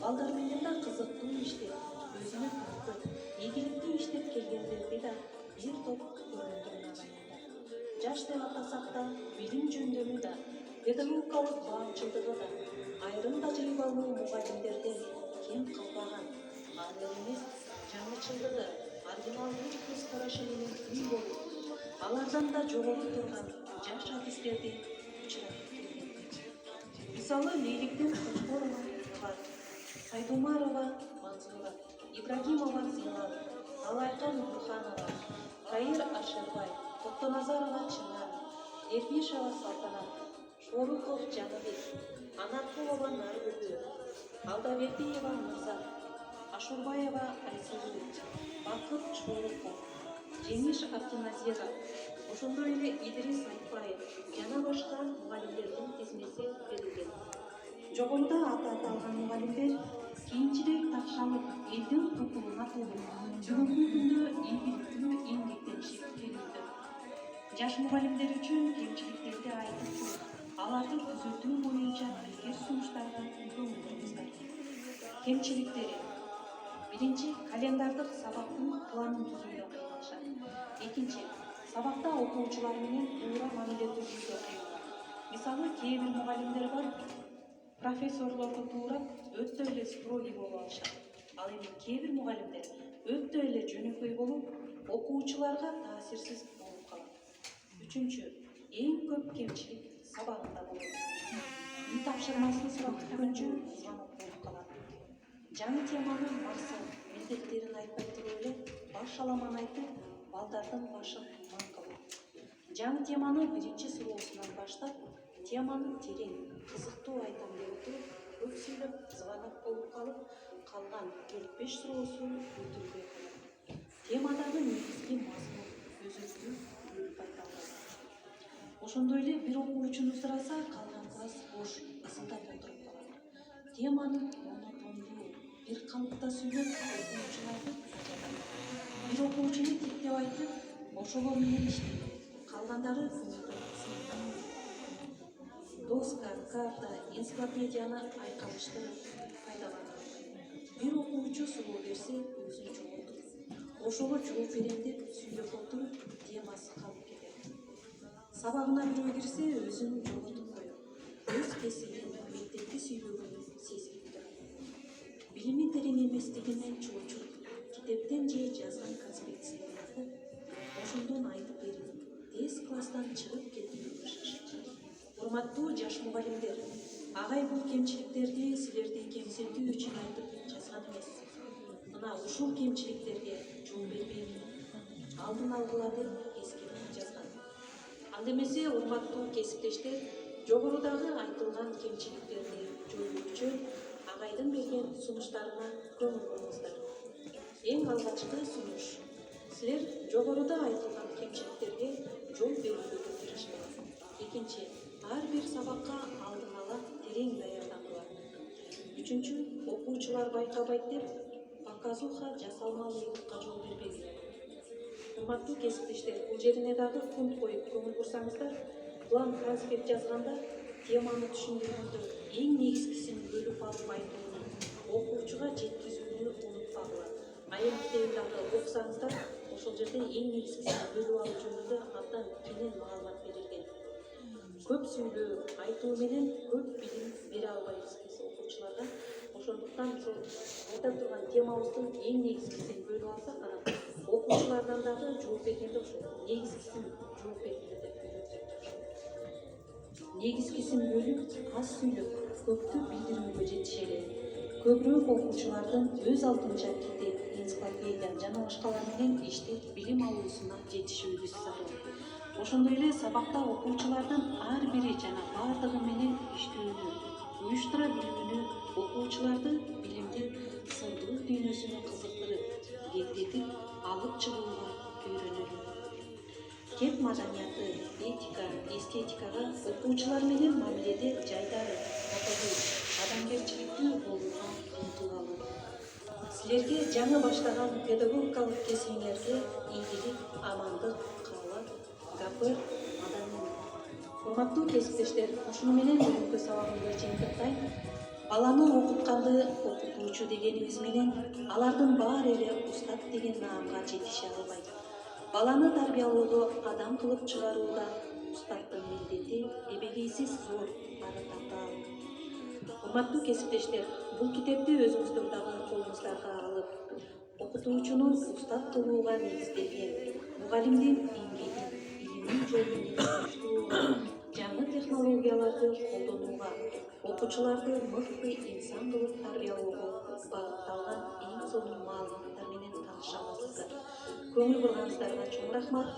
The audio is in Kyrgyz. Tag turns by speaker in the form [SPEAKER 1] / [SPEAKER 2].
[SPEAKER 1] балдар менен да кызыктуу иштеп өзүнө тартып ийгиликтүү иштеп келгендерди да бир топ көргөндөрүн агайында. Жаш деп атасак да билим жөндөмү да педагогикалык баамчылдыгы да айрым тажрыйбалуу мугалимдерден кем калбаган. Ал эмес жаңычылдыгы, оригиналдуу көз карашы менен үн болуп, алардан да жогору турган жаш адистерди учуратып келген. Мисалы Лейликтен Кочкорова Нугат, Сайдумарова Мансура, Ибрагимова Зилал, Алайкан Нурханова, Кайыр Ашырбай, Токтоназарова Чынар, Дербишева Салтанат, Шоруков Жаныбек, Анаркулова Наргүлдү, Алдабердиева Мырза, Ашурбаева Айсулу, Бакыт Шоруков, Жеңиш Абдиназиров, ошондой эле Идрис Айтбаев жана башка мугалимдердин тизмеси берилген. Жогоруда аталган мугалимдер кийинчерээк такшалып, элдин кутулуна толуп, бүгүнкү күндө ийгиликтүү эмгектенишип келүүдө. Жаш мугалимдер үчүн кемчиликтерди айтып, аларды түзөтүү боюнча илгер сунуштарга көңүл бургуздар. Кемчиликтери: биринчи, календардык сабактын планын түзүүдө кыйналышат. Экинчи, сабакта окуучулар менен туура мамиле түзүүдө кыйналат. Мисалы, кээ бир мугалимдер бар, профессорлорго туурап өтө эле строгий болуп алышат. Ал эми кээ бир мугалимдер өтө эле жөнөкөй болуп, окуучуларга таасирсиз болуп калат. Үчүнчү, эң көп кемчилик сабагында болот. Үй тапшырмасын сурап күткөнчө звонок болуп калат. Жаңы теманын максат, милдеттерин айтпай туруп эле баш аламан айтып, балдардын башын ман кылат. Жаңы теманы биринчи суроосунан баштап, теманы терең, кызыктуу айтам деп отуруп, көп сүйлөп, звонок болуп калып, калган 4-5 суроосу бүтүлбөй калат. Темадагы негизги мазмун өзүлүп бөлүп айта албайт. Ошондой эле бир окуучуну сураса, калган класс бош, ысылдап отуруп калат. Теманы монотондуу, бир калыпта сүйлөп, окуучуларды ажатат. Бир окуучуну тиктеп айтып, ошолор менен иштейт. Калгандары доска, карта, энциклопедияны айкалыштырып пайдаланат. Бир окуучу суроо берсе, өзү жооптур. Ошого жооп берем деп сүйлөп отуруп, темасы калып кетет. Сабагына бирөө кирсе, өзүн жоготуп коет. Өз кесибин, мектепти сүйлөгөнүн сезбей турат. Билими терең эместигинен чоочуп, китептен же жазган конспекцияны окуп, ошондон айтып берип, тез класстан чыгып кетүүгө шашат. Урматтуу жаш мугалимдер, агай бул кемчиликтерди силерди кемсинтүү үчүн айтып жазган эмес. Мына ушул кемчиликтерге жол бербейли, алдын алгыла деп эскертип жазган. Ал эмесе, урматтуу кесиптештер, жогорудагы айтылган кемчиликтерди жоюу үчүн агайдын берген сунуштарына көңүл буруңуздар. Эң алгачкы сунуш: силер жогоруда айтылган кемчиликтерге жол берүүгө тырышыңыз. Экинчи, ар бир сабакка алдын ала терең даярдангыла. Үчүнчү, окуучулар байкабайт деп показуха жасалмалуулукка жол бербеңиздер. Урматтуу кесиптештер, бул жерине дагы пункт коюп көңүл бурсаңыздар, план конспект жазганда теманы түшүндүргөндө эң негизгисин бөлүп алып айтууну, окуучуга жеткизүүнү унутпагыла. Айрым дагы окусаңыздар, ошол жерде эң негизгисин бөлүп алуу жөнүндө абдан кенен маалымат берилген. Көп сүйлөө, айтуу менен көп билим бере албайбыз биз окуучуларга. Ошондуктан ошол айта турган темабыздын эң негизгисин бөлүп алсак, анан окуучулардан дагы жооп бергенде ошол негизгисин жооп бергиле деп буйрук. Негизгисин бөлүп, аз сүйлөп, көптү билдирүүгө жетишели. Көбүрөөк окуучулардын өз алдынча китеп, энциклопедия жана башкалар менен иштеп билим алуусуна жетишүүбүз зарыл. Ошондой эле сабакта окуучулардын ар бири жана бардыгы менен иштөөнү, уюштура билүүнү, окуучуларды билимдин сырдуу дүйнөсүнө кызыктырып, дегдетип алып чыгууга үйрөнөлү. Кеп маданияты, этика, эстетикага, окуучулар менен мамиледе жайдары, татыгуу, адамгерчиликтүү болууга умтулалы. Силерге жаңы баштаган педагогикалык кесибиңерге ийгилик, амандык, каалап, гапыр, маданилык. Урматтуу кесиптештер, ушуну менен бүгүнкү сабагымды жыйынтыктайм. Баланы окутканды окутуучу дегенибиз менен алардын баары эле устат деген наамга жетише албайт. Баланы тарбиялоодо, адам кылып чыгарууда устаттын милдети эбегейсиз зор, ары татаал. Урматтуу кесиптештер, бул китепти өзүңүздүн дагы колуңуздарга алып, окутуучунун устат кылууга негизделген, мугалимдин эмгегин, илимий жолун уюштурууга, жаңы технологияларды колдонууга, окуучуларды мыкты инсан кылып тарбиялоого багытталган эң сонун маалыматтар менен тааныша аласыздар. Көңүл бурганыңыздарга чоң рахмат.